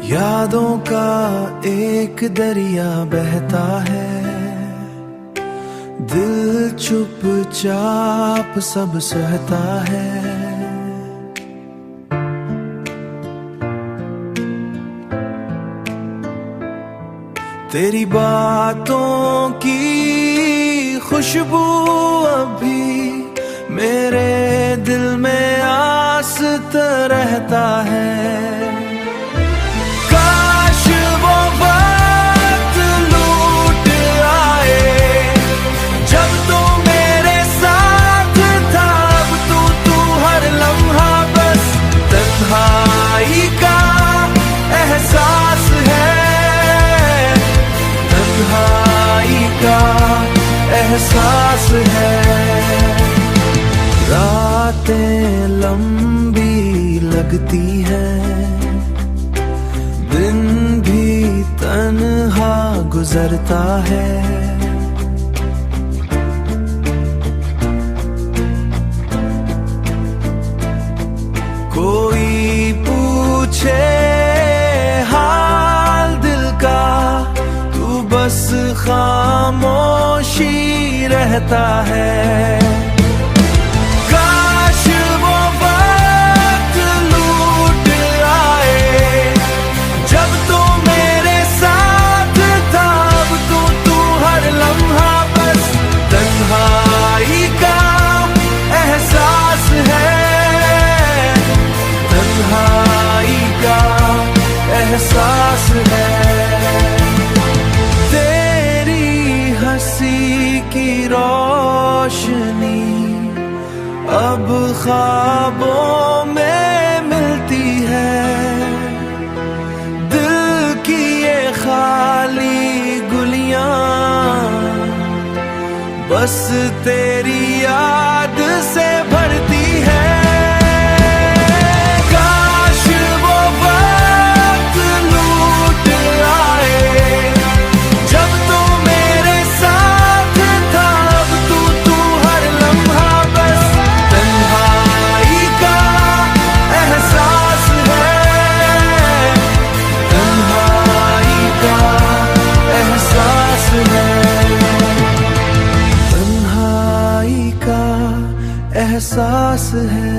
यादों का एक दरिया बहता है, दिल चुपचाप सब सहता है। तेरी बातों की खुशबू अभी मेरे दिल में आसत रहता है। एहसास है रातें लंबी लगती हैं, दिन भी तन्हा गुजरता है। कोई पूछे हाल दिल का, तू बस खामोशी रहता है। काश वो वक्त लौट आए जब तू मेरे साथ था। अब तू हर लम्हा बस तन्हाई का एहसास है, तन्हाई का एहसास है। हंसी की रोशनी अब ख्वाबों में मिलती है, दिल की ये खाली गुलियां बस तेरी याद से भरती है। एहसास है।